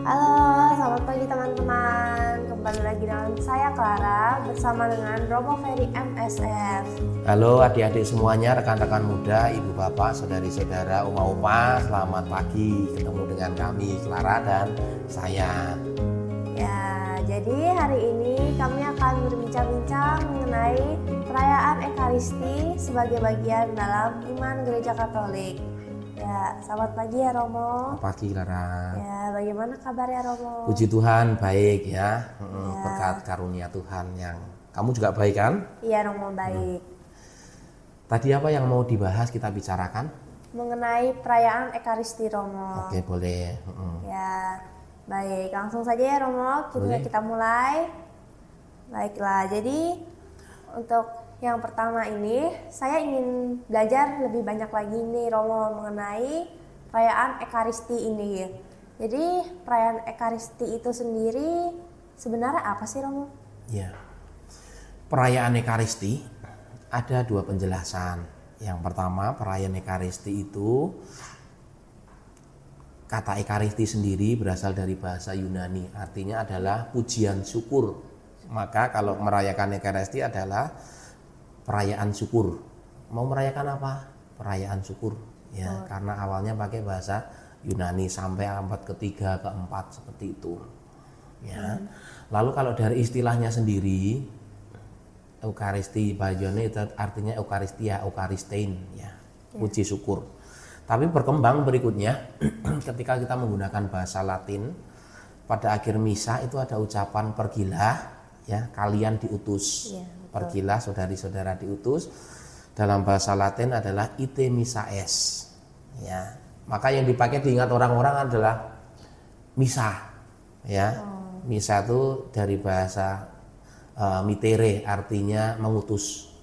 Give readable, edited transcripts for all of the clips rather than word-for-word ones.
Halo, selamat pagi teman-teman. Kembali lagi dengan saya Clara bersama dengan Romo Ferry MSF. Halo adik-adik semuanya, rekan-rekan muda, ibu bapak, saudari-saudara, oma-oma, selamat pagi. Ketemu dengan kami Clara dan saya. Ya, jadi hari ini kami akan berbincang-bincang mengenai perayaan Ekaristi sebagai bagian dalam iman Gereja Katolik. Ya, selamat pagi ya Romo. Selamat pagi Clara. Ya, bagaimana kabar ya Romo? Puji Tuhan baik ya, berkat karunia Tuhan yang kamu juga baik kan? Iya Romo, baik. Tadi apa yang mau dibahas kita bicarakan? Mengenai perayaan Ekaristi Romo. Oke boleh. Ya, baik, langsung saja ya Romo, kita mulai. Baiklah, jadi untuk yang pertama ini saya ingin belajar lebih banyak lagi nih Romo mengenai perayaan Ekaristi ini. Jadi perayaan Ekaristi itu sendiri sebenarnya apa sih Romo? Ya, perayaan Ekaristi ada dua penjelasan. Yang pertama, perayaan Ekaristi itu, kata Ekaristi sendiri berasal dari bahasa Yunani, artinya adalah pujian syukur. Maka kalau merayakan Ekaristi adalah perayaan syukur. Mau merayakan apa? Perayaan syukur. Ya, karena awalnya pakai bahasa Yunani sampai abad ketiga, keempat seperti itu. Ya. Lalu kalau dari istilahnya sendiri, Eukaristi Bayone itu artinya Eukaristia, Eukaristein, ya, puji syukur. Tapi berkembang berikutnya ketika kita menggunakan bahasa Latin, pada akhir misa itu ada ucapan pergilah, ya, kalian diutus. Ya, pergilah saudari-saudara diutus. Dalam bahasa Latin adalah ite missa es. Ya, maka yang dipakai diingat orang-orang adalah misa. Ya, misa itu dari bahasa mitere, artinya mengutus.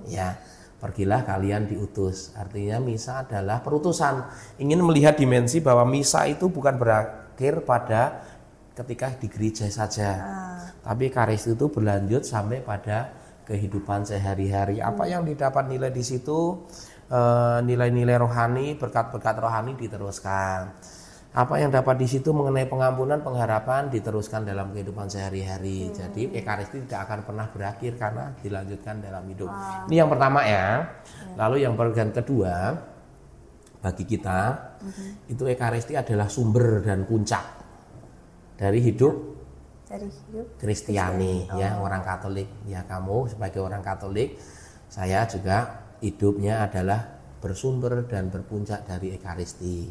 Ya, pergilah kalian diutus, artinya misa adalah perutusan. Ingin melihat dimensi bahwa misa itu bukan berakhir pada ketika di gereja saja, tapi Ekaristi itu berlanjut sampai pada kehidupan sehari-hari. Apa yang didapat nilai di situ, nilai-nilai rohani, berkat-berkat rohani diteruskan. Apa yang dapat di situ mengenai pengampunan, pengharapan diteruskan dalam kehidupan sehari-hari. Jadi Ekaristi tidak akan pernah berakhir karena dilanjutkan dalam hidup. Ini yang pertama ya. Lalu yang bagian kedua, bagi kita itu Ekaristi adalah sumber dan puncak dari hidup Kristiani, ya, orang Katolik. Ya, kamu sebagai orang Katolik, saya juga hidupnya adalah bersumber dan berpuncak dari Ekaristi.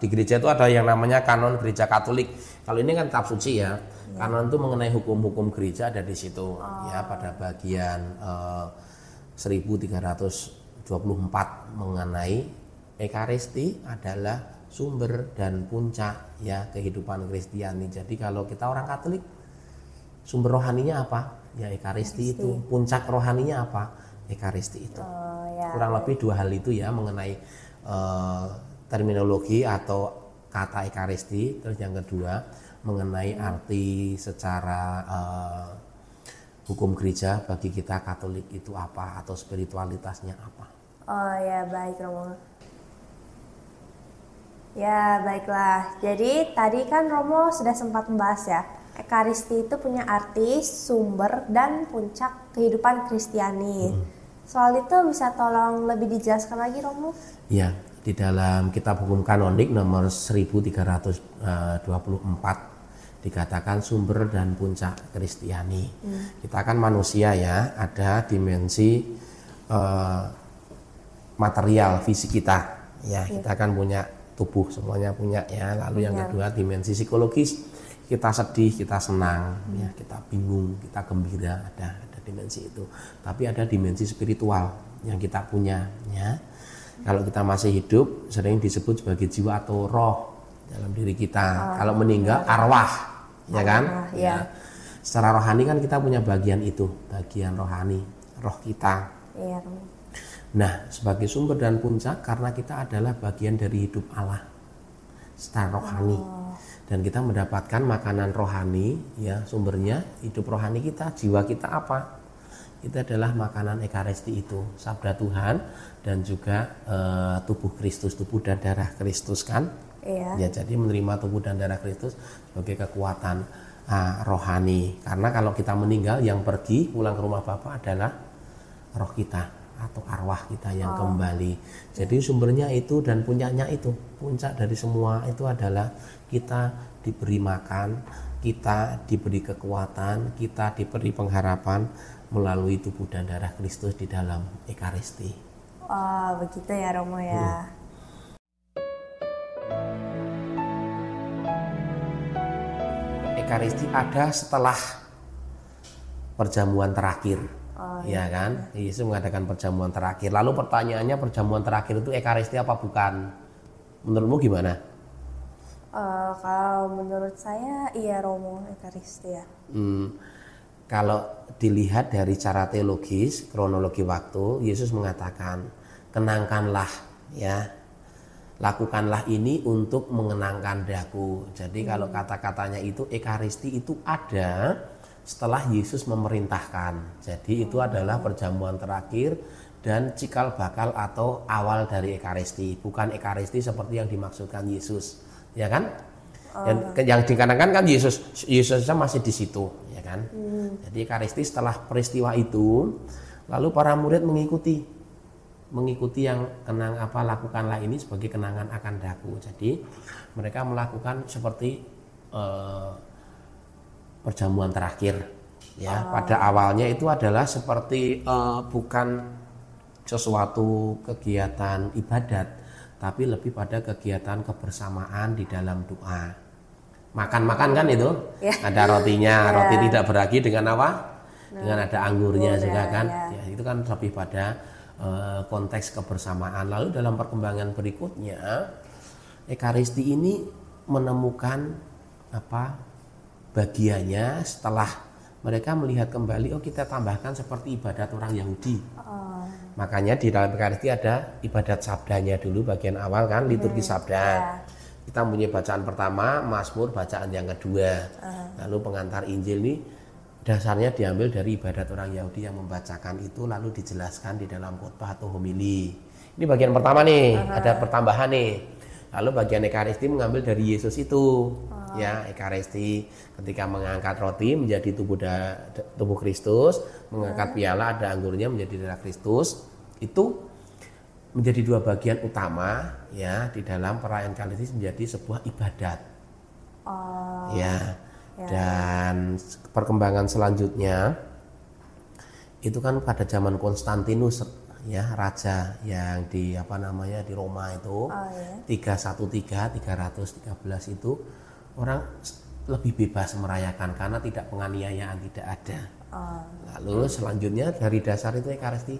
Di gereja itu ada yang namanya kanon gereja Katolik. Kalau ini kan kitab suci ya. Kanon itu mengenai hukum-hukum gereja ada di situ. Ya, pada bagian 1324 mengenai Ekaristi adalah sumber dan puncak, ya, kehidupan Kristiani. Jadi kalau kita orang Katolik, sumber rohaninya apa? Ya Ekaristi itu. Puncak rohaninya apa? Ekaristi itu. Kurang lebih dua hal itu ya mengenai terminologi atau kata Ekaristi. Terus yang kedua mengenai arti secara hukum gereja bagi kita Katolik itu apa, atau spiritualitasnya apa. Oh ya, baik Romo. Ya, baiklah. Jadi tadi kan Romo sudah sempat membahas ya, Ekaristi itu punya arti sumber dan puncak kehidupan Kristiani. Soal itu bisa tolong lebih dijelaskan lagi Romo? Ya, di dalam kitab hukum kanonik nomor 1324 dikatakan sumber dan puncak Kristiani. Kita kan manusia ya, ada dimensi material fisik kita. Ya, kita kan punya tubuh, semuanya punya ya. Lalu yang kedua dimensi psikologis, kita sedih, kita senang, ya, kita bingung, kita gembira, ada dimensi itu. Tapi ada dimensi spiritual yang kita punya, ya. Kalau kita masih hidup sering disebut sebagai jiwa atau roh dalam diri kita. Kalau meninggal arwah, ya kan? Ya. Secara rohani kan kita punya bagian itu, bagian rohani, roh kita. Iya. Nah, sebagai sumber dan puncak karena kita adalah bagian dari hidup Allah secara rohani. Dan kita mendapatkan makanan rohani, ya, sumbernya hidup rohani kita, jiwa kita apa? Itu adalah makanan Ekaristi itu, sabda Tuhan dan juga tubuh Kristus, tubuh dan darah Kristus kan. Iya. Ya, jadi menerima tubuh dan darah Kristus sebagai kekuatan rohani. Karena kalau kita meninggal, yang pergi pulang ke rumah Bapa adalah roh kita atau arwah kita yang kembali. Jadi sumbernya itu dan puncaknya itu, puncak dari semua itu adalah kita diberi makan, kita diberi kekuatan, kita diberi pengharapan melalui tubuh dan darah Kristus di dalam Ekaristi. Oh, begitu ya Romo ya. Ekaristi ada setelah perjamuan terakhir. Ya kan? Yesus mengadakan perjamuan terakhir. Lalu pertanyaannya, perjamuan terakhir itu Ekaristi apa bukan? Menurutmu gimana? Kalau menurut saya iya Romo, Ekaristi ya. Kalau dilihat dari cara teologis, kronologi waktu, Yesus mengatakan, kenangkanlah ya, lakukanlah ini untuk mengenangkan daku. Jadi kalau kata-katanya itu Ekaristi itu ada setelah Yesus memerintahkan. Jadi itu adalah perjamuan terakhir dan cikal bakal atau awal dari Ekaristi, bukan Ekaristi seperti yang dimaksudkan Yesus, ya kan? Yang dikarenakan kan Yesus masih di situ, ya kan? Jadi Ekaristi setelah peristiwa itu, lalu para murid mengikuti yang lakukanlah ini sebagai kenangan akan daku. Jadi mereka melakukan seperti perjamuan terakhir, ya. Pada awalnya itu adalah seperti bukan sesuatu kegiatan ibadat, tapi lebih pada kegiatan kebersamaan di dalam doa. Makan-makan kan itu, ada rotinya, roti tidak beragi dengan apa? Dengan ada anggurnya juga kan. Ya, itu kan lebih pada konteks kebersamaan. Lalu dalam perkembangan berikutnya, Ekaristi ini menemukan bagiannya setelah mereka melihat kembali, kita tambahkan seperti ibadat orang Yahudi. Makanya di dalam Ekaristi ada ibadat sabdanya dulu, bagian awal kan, liturgi sabda. Kita punya bacaan pertama, Mazmur, bacaan yang kedua. Lalu pengantar Injil ini dasarnya diambil dari ibadat orang Yahudi yang membacakan itu, lalu dijelaskan di dalam khotbah atau homili. Ini bagian pertama nih, ada pertambahan nih. Lalu bagian Ekaristi mengambil dari Yesus itu. Ya, Ekaristi ketika mengangkat roti menjadi tubuh Kristus, mengangkat piala ada anggurnya menjadi darah Kristus. Itu menjadi dua bagian utama ya di dalam perayaan Ekaristi menjadi sebuah ibadat. Dan perkembangan selanjutnya itu kan pada zaman Konstantinus ya, raja yang di di Roma itu, 313 itu orang lebih bebas merayakan karena tidak penganiayaan, tidak ada. Lalu selanjutnya dari dasar itu Ekaristi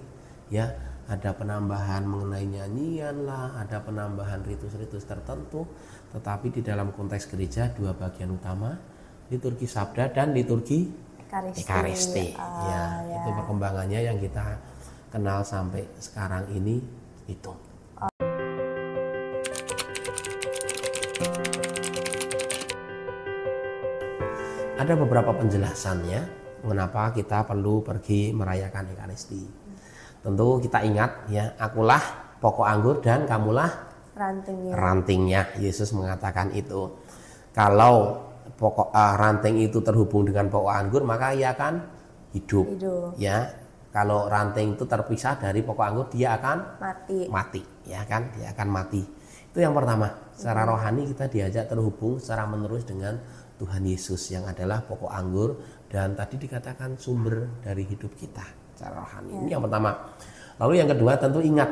ya, ada penambahan mengenai nyanyian lah, ada penambahan ritus-ritus tertentu, tetapi di dalam konteks gereja dua bagian utama, liturgi sabda dan liturgi Ekaristi. Itu perkembangannya yang kita kenal sampai sekarang ini itu. Ada beberapa penjelasannya mengapa kita perlu pergi merayakan Ekaristi. Tentu kita ingat ya, akulah pokok anggur dan kamulah rantingnya. Yesus mengatakan itu. Kalau pokok ranting itu terhubung dengan pokok anggur, maka ia akan hidup. Ya. Kalau ranting itu terpisah dari pokok anggur, dia akan mati, ya kan? Dia akan mati. Itu yang pertama. Secara rohani kita diajak terhubung secara menerus dengan Tuhan Yesus yang adalah pokok anggur dan tadi dikatakan sumber dari hidup kita secara rohani. Ini yang pertama. Lalu yang kedua, tentu ingat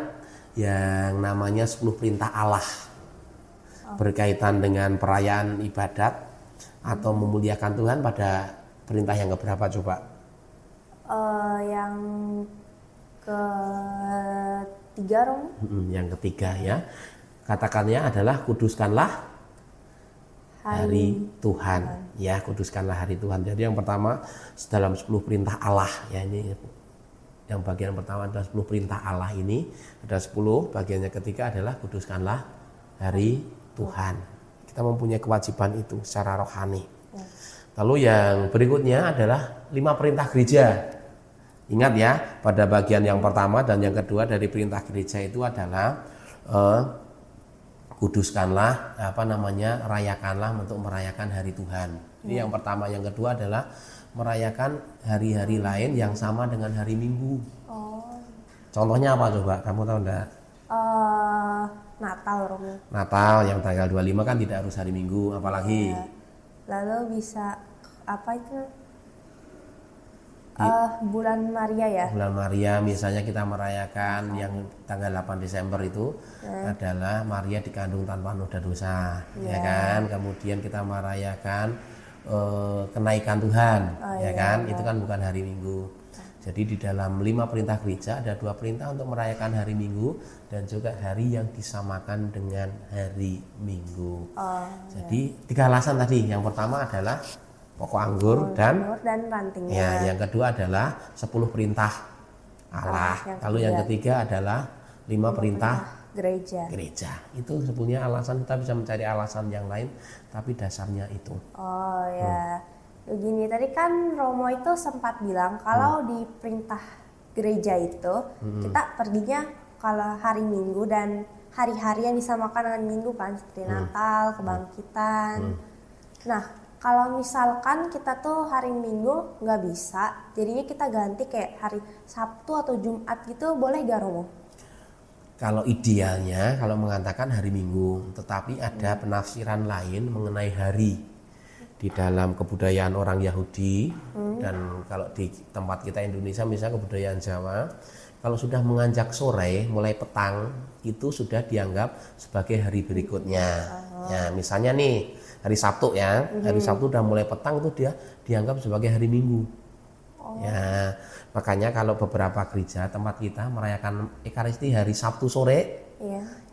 yang namanya 10 perintah Allah berkaitan dengan perayaan ibadat atau memuliakan Tuhan. Pada perintah yang keberapa coba? Yang ketiga, Romo. Yang ketiga ya. Katakannya adalah kuduskanlah hari Tuhan. Ya, kuduskanlah hari Tuhan. Jadi yang pertama dalam 10 perintah Allah ya, ini yang bagian pertama adalah 10 perintah Allah ini. Ada 10, bagiannya ketiga adalah kuduskanlah hari Tuhan. Kita mempunyai kewajiban itu secara rohani. Lalu yang berikutnya adalah 5 perintah gereja. Ingat ya, pada bagian yang pertama dan yang kedua dari perintah gereja itu adalah kuduskanlah rayakanlah untuk merayakan hari Tuhan. Ini yang pertama. Yang kedua adalah merayakan hari-hari lain yang sama dengan hari Minggu. Contohnya apa coba? Kamu tahu enggak? Natal, Romo. Natal yang tanggal 25 kan tidak harus hari Minggu, apalagi. Lalu bisa apa itu? Bulan Maria ya. Bulan Maria misalnya kita merayakan yang tanggal 8 Desember itu adalah Maria dikandung tanpa noda dosa, ya kan? Kemudian kita merayakan kenaikan Tuhan, ya kan? Itu kan bukan hari Minggu. Jadi di dalam 5 perintah gereja ada 2 perintah untuk merayakan hari Minggu dan juga hari yang disamakan dengan hari Minggu. Jadi 3 alasan tadi. Yang pertama adalah pokok anggur dan rantingnya. Ya, yang kedua adalah 10 perintah Allah. Lalu yang ketiga adalah 5 perintah gereja. Itu sebetulnya alasan, kita bisa mencari alasan yang lain, tapi dasarnya itu. Begini, tadi kan Romo itu sempat bilang kalau di perintah gereja itu kita perginya kalau hari Minggu dan hari-hari yang disamakan dengan Minggu kan, seperti Natal, Kebangkitan. Nah, kalau misalkan kita tuh hari Minggu nggak bisa, jadinya kita ganti kayak hari Sabtu atau Jumat gitu, boleh gak Romo? Kalau idealnya kalau mengatakan hari Minggu, tetapi ada penafsiran lain mengenai hari di dalam kebudayaan orang Yahudi dan kalau di tempat kita Indonesia misalnya kebudayaan Jawa, kalau sudah menganjak sore mulai petang itu sudah dianggap sebagai hari berikutnya. Ya, misalnya nih hari Sabtu ya, hari Sabtu udah mulai petang tuh dia dianggap sebagai hari Minggu. Ya, makanya kalau beberapa gereja tempat kita merayakan Ekaristi hari Sabtu sore,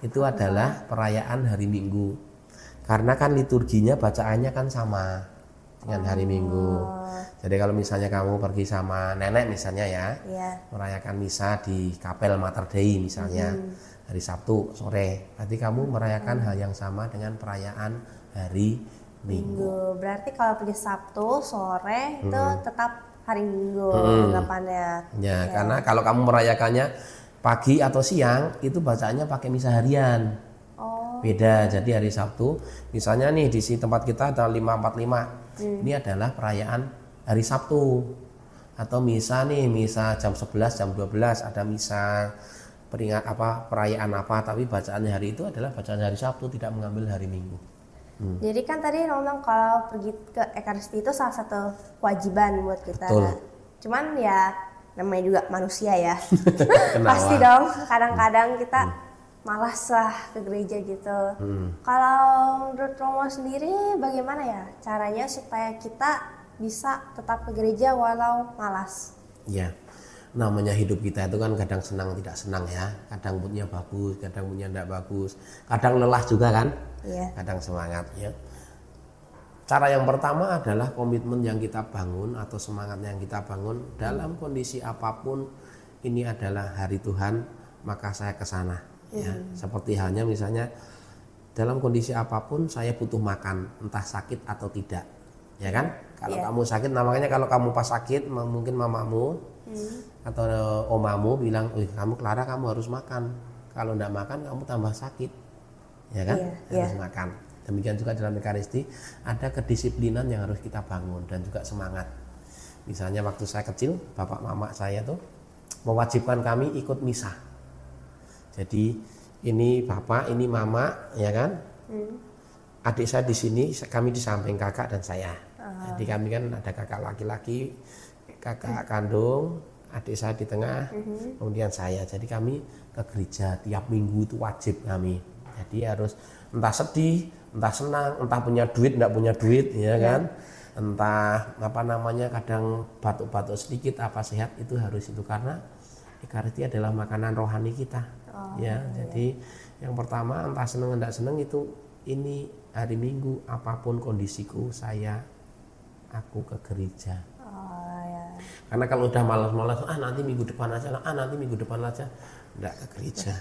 itu adalah perayaan hari Minggu. Karena kan liturginya bacaannya kan sama dengan hari Minggu. Jadi kalau misalnya kamu pergi sama nenek misalnya ya, merayakan misa di Kapel Mater Dei misalnya hari Sabtu sore, berarti kamu merayakan hal yang sama dengan perayaan hari Minggu. Berarti kalau pergi Sabtu sore itu tetap hari Minggu anggapannya. Ya, karena kalau kamu merayakannya pagi atau siang itu bacaannya pakai misa harian. Beda. Jadi hari Sabtu misalnya nih di sini tempat kita ada 545. Ini adalah perayaan hari Sabtu. Atau misa jam 11, jam 12 ada misa perayaan apa, tapi bacaannya hari itu adalah bacaan hari Sabtu, tidak mengambil hari Minggu. Jadi kan tadi ngomong kalau pergi ke Ekaristi itu salah satu kewajiban buat kita. Betul. Cuman ya namanya juga manusia ya. Pasti dong kadang-kadang kita malas lah ke gereja gitu. Kalau menurut Romo sendiri bagaimana ya caranya supaya kita bisa tetap ke gereja walau malas? Ya, namanya hidup kita itu kan kadang senang tidak senang ya. Kadang moodnya bagus, kadang moodnya tidak bagus. Kadang lelah juga kan, kadang semangat ya. Cara yang pertama adalah komitmen yang kita bangun atau semangat yang kita bangun dalam kondisi apapun. Ini adalah hari Tuhan, maka saya ke sana. Ya, seperti halnya misalnya dalam kondisi apapun saya butuh makan, entah sakit atau tidak, ya kan? Kalau kamu sakit, namanya kalau kamu pas sakit, mungkin mamamu atau omamu bilang, kamu Clara kamu harus makan. Kalau tidak makan kamu tambah sakit, ya kan? Harus makan. Demikian juga dalam Ekaristi ada kedisiplinan yang harus kita bangun dan juga semangat. Misalnya waktu saya kecil, bapak mama saya tuh mewajibkan kami ikut misa. Jadi ini bapak, ini mama, ya kan? Adik saya di sini, kami di samping kakak dan saya. Jadi kami kan ada kakak laki-laki, kakak kandung, adik saya di tengah, kemudian saya. Jadi kami ke gereja tiap minggu itu wajib kami. Jadi harus entah sedih, entah senang, entah punya duit, enggak punya duit, ya kan? Entah kadang batuk-batuk sedikit, apa sehat itu harus itu karena Ekaristi adalah makanan rohani kita. Jadi yang pertama entah senang enggak senang itu ini hari Minggu apapun kondisiku aku ke gereja. Karena kalau udah malas-malas nanti minggu depan aja enggak ke gereja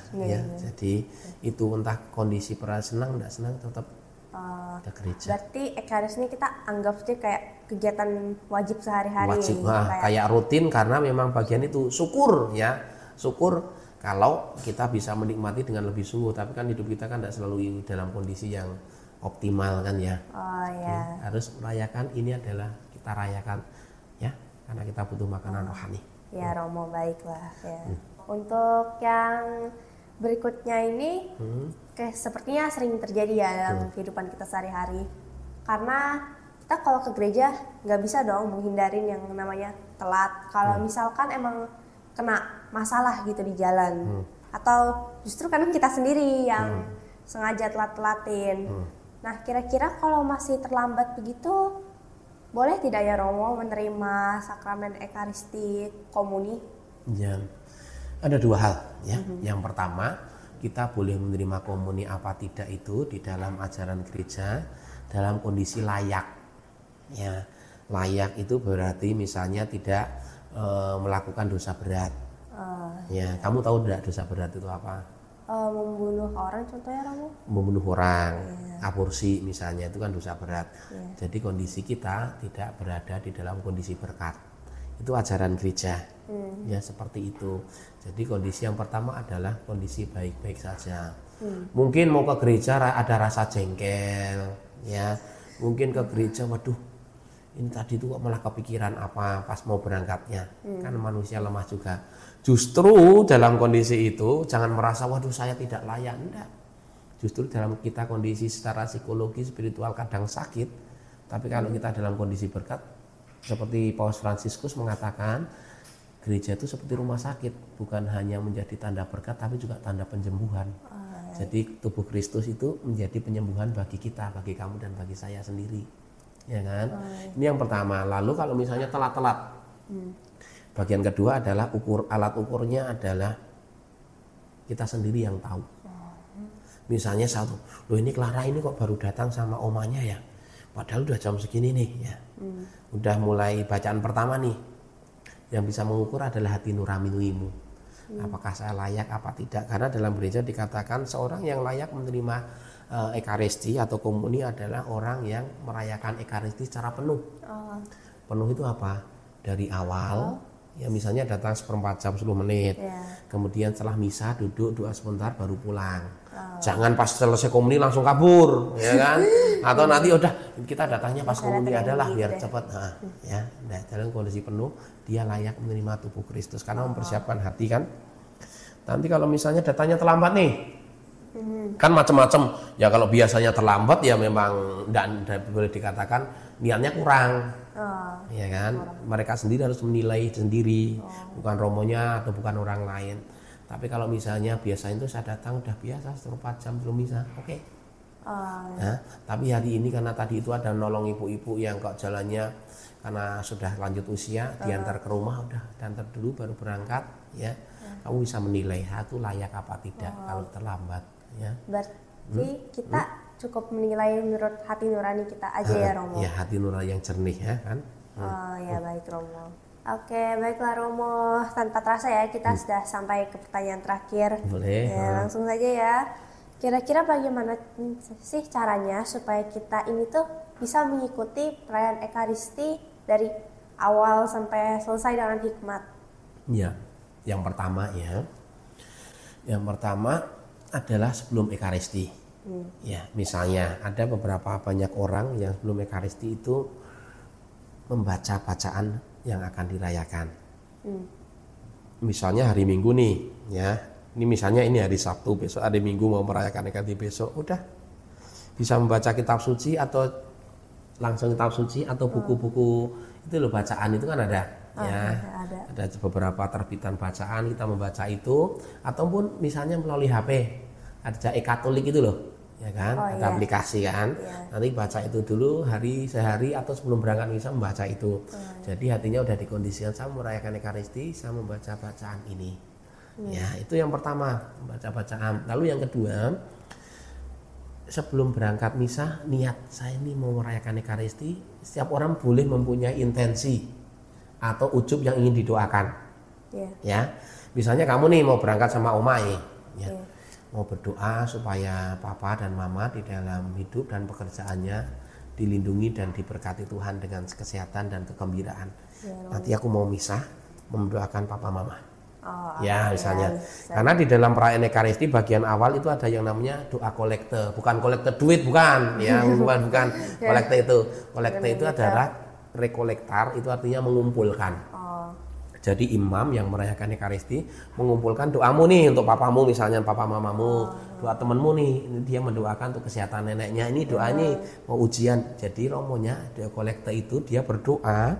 Jadi itu entah kondisi senang enggak senang tetap ke gereja. Berarti Ekaristi ini kita anggap sih kayak kegiatan wajib sehari-hari. Wajib, kayak rutin karena memang bagian itu syukur Kalau kita bisa menikmati dengan lebih sungguh, tapi kan hidup kita kan tidak selalu dalam kondisi yang optimal kan ya. Oh ya. Harus merayakan, ini adalah kita rayakan ya, karena kita butuh makanan rohani. Ya Romo, baiklah ya. Untuk yang berikutnya ini kayak sepertinya sering terjadi ya dalam kehidupan kita sehari-hari. Karena kita kalau ke gereja nggak bisa dong menghindarin yang namanya telat. Kalau misalkan emang kena masalah gitu di jalan, atau justru kadang kita sendiri yang sengaja telat-telatin. Nah, kira-kira kalau masih terlambat begitu, boleh tidak ya Romo menerima sakramen Ekaristi Komuni? Ya, ada dua hal ya. Yang pertama, kita boleh menerima komuni apa tidak itu di dalam ajaran gereja dalam kondisi layak. Ya, layak itu berarti misalnya tidak melakukan dosa berat. Ya, kamu tahu tidak dosa berat itu apa? Membunuh orang contohnya Romo? Membunuh orang, aborsi misalnya, itu kan dosa berat. Jadi kondisi kita tidak berada di dalam kondisi berkat. Itu ajaran gereja. Ya, seperti itu. Jadi kondisi yang pertama adalah kondisi baik-baik saja. Mungkin mau ke gereja ada rasa jengkel, ya. Mungkin ke gereja, waduh, ini tadi tuh kok malah kepikiran apa pas mau berangkatnya. Kan manusia lemah juga. Justru dalam kondisi itu jangan merasa waduh saya tidak layak, enggak. Justru dalam kita kondisi secara psikologi spiritual kadang sakit, tapi kalau kita dalam kondisi berkat, seperti Paus Fransiskus mengatakan, gereja itu seperti rumah sakit, bukan hanya menjadi tanda berkat tapi juga tanda penyembuhan. Jadi tubuh Kristus itu menjadi penyembuhan bagi kita, bagi kamu dan bagi saya sendiri. Ya kan? Ini yang pertama. Lalu kalau misalnya telat-telat, bagian kedua adalah alat ukurnya adalah kita sendiri yang tahu. Misalnya satu, loh ini Clara ini kok baru datang sama omanya ya, padahal udah jam segini nih ya. Udah mulai bacaan pertama nih. Yang bisa mengukur adalah hati nuranimu. Apakah saya layak apa tidak? Karena dalam gereja dikatakan seorang yang layak menerima Ekaristi atau komuni adalah orang yang merayakan Ekaristi secara penuh. Penuh itu apa? Dari awal, ya misalnya datang 1/4 jam 10 menit. Kemudian setelah misa duduk doa sebentar baru pulang. Jangan pas selesai komuni langsung kabur, ya kan? Atau nanti udah kita datangnya pas komuni adalah biar cepat. Ya, nah, dalam kondisi penuh dia layak menerima tubuh Kristus karena mempersiapkan hati kan. Nanti kalau misalnya datangnya terlambat nih, kan macam-macam ya. Kalau biasanya terlambat ya memang tidak boleh dikatakan niatnya kurang, ya kan. Mereka sendiri harus menilai sendiri, bukan romonya atau bukan orang lain. Tapi kalau misalnya biasanya itu saya datang udah biasa 1/4 jam belum misa, oke. Nah, tapi hari ini karena tadi itu ada nolong ibu-ibu yang kok jalannya karena sudah lanjut usia, diantar ke rumah udah diantar dulu baru berangkat, ya. Kamu bisa menilai itu layak apa tidak kalau terlambat. Ya. Berarti kita cukup menilai menurut hati nurani kita aja ya Romo. Ya, hati nurani yang jernih ya kan. Ya baik Romo. Oke, baiklah Romo. Tanpa terasa ya kita sudah sampai ke pertanyaan terakhir. Boleh. Ya, langsung saja ya. Kira-kira bagaimana sih caranya supaya kita ini tuh bisa mengikuti perayaan Ekaristi dari awal sampai selesai dengan hikmat? Ya, yang pertama adalah sebelum Ekaristi. Ya, misalnya ada beberapa banyak orang yang sebelum Ekaristi itu membaca bacaan yang akan dirayakan. Misalnya hari Minggu nih, ya. Ini misalnya ini hari Sabtu, besok hari Minggu mau merayakan Ekaristi besok, udah bisa membaca kitab suci atau langsung kitab suci atau buku-buku itu loh, bacaan itu kan ada. Ya, ada beberapa terbitan bacaan, kita membaca itu, ataupun misalnya melalui HP ada e-Katolik itu loh, ya kan, ada aplikasi kan, nanti baca itu dulu sehari atau sebelum berangkat misa membaca itu. Jadi hatinya udah dikondisikan, saya merayakan Ekaristi, saya membaca bacaan ini. Ya, itu yang pertama, membaca bacaan. Lalu yang kedua, sebelum berangkat misa, niat saya ini mau merayakan Ekaristi. Setiap orang boleh mempunyai intensi atau ujub yang ingin didoakan. Ya, misalnya kamu nih mau berangkat sama Oma ya, mau berdoa supaya papa dan mama di dalam hidup dan pekerjaannya dilindungi dan diberkati Tuhan dengan kesehatan dan kegembiraan. Nanti aku mau misa mendoakan papa mama. Ya misalnya, karena di dalam perayaan Ekaristi bagian awal itu ada yang namanya doa kolekte, bukan kolekte duit, bukan, ya bukan kolekte itu. Kolekte itu adalah rekolektar, itu artinya mengumpulkan. Jadi imam yang merayakan Ekaristi mengumpulkan doamu nih untuk papamu, misalnya papa mamamu, doa temenmu nih, ini dia mendoakan untuk kesehatan neneknya, ini doa ini mau ujian. Jadi romonya doa kolekte itu dia berdoa,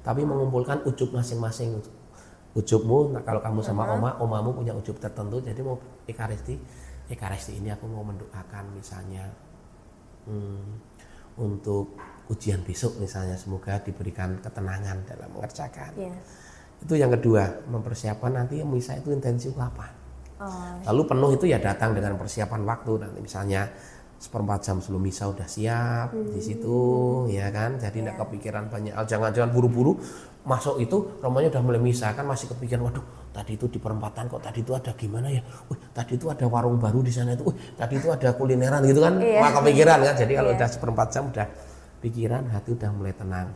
tapi mengumpulkan ujub masing-masing. Ujubmu, nah kalau kamu sama omamu punya ujub tertentu, jadi mau Ekaristi ini aku mau mendoakan misalnya untuk ujian besok misalnya, semoga diberikan ketenangan dalam mengerjakan. Itu yang kedua, mempersiapkan nanti misa itu intensif apa. Lalu penuh itu ya datang dengan persiapan waktu, nanti misalnya 1/4 jam sebelum misa udah siap di situ, ya kan, jadi tidak kepikiran banyak, jangan buru-buru masuk itu romonya udah mulai misa kan masih kepikiran, waduh tadi itu di perempatan kok tadi itu ada gimana ya, tadi itu ada warung baru di sana itu, tadi itu ada kulineran gitu kan, maka kepikiran kan. Jadi kalau udah 1/4 jam udah pikiran, hati udah mulai tenang,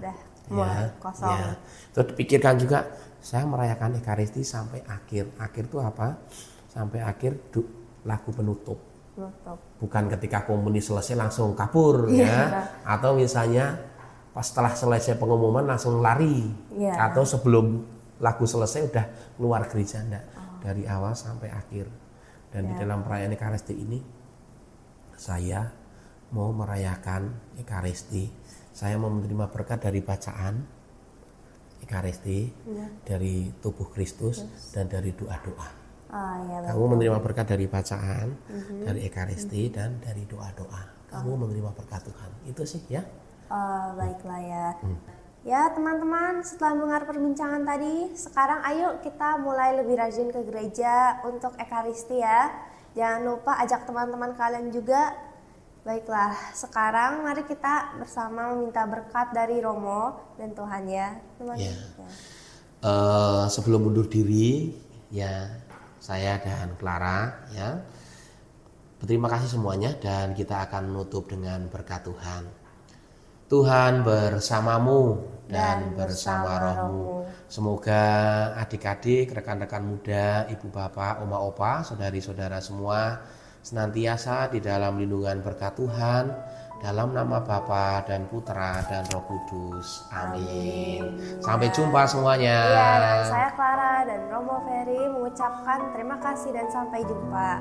kosong. Ya. Terus dipikirkan juga, saya merayakan Ekaristi sampai akhir itu apa? Sampai akhir lagu penutup. Bukan ketika komuni selesai langsung kabur ya, atau misalnya pas setelah selesai pengumuman langsung lari, atau sebelum lagu selesai udah keluar gereja, enggak, dari awal sampai akhir. Dan di dalam perayaan Ekaristi ini saya mau merayakan Ekaristi, saya mau menerima berkat dari bacaan Ekaristi, dari tubuh Kristus dan dari doa-doa. Kamu menerima berkat dari bacaan, dari Ekaristi dan dari doa-doa. Kamu menerima berkat Tuhan. Itu sih ya. Baiklah ya. Ya teman-teman, setelah mendengar perbincangan tadi, sekarang ayo kita mulai lebih rajin ke gereja untuk Ekaristi ya. Jangan lupa ajak teman-teman kalian juga. Baiklah, sekarang mari kita bersama meminta berkat dari Romo dan Tuhan ya. Sebelum mundur diri, ya saya dan Clara ya, berterima kasih semuanya, dan kita akan menutup dengan berkat Tuhan. Tuhan bersamamu dan bersama rohmu. Semoga adik-adik, rekan-rekan muda, ibu bapak, oma opa, saudari-saudara semua senantiasa di dalam lindungan berkat Tuhan, dalam nama Bapa dan Putra dan Roh Kudus. Amin. Sampai jumpa semuanya. Ya, dan saya Clara dan Romo Ferry mengucapkan terima kasih dan sampai jumpa.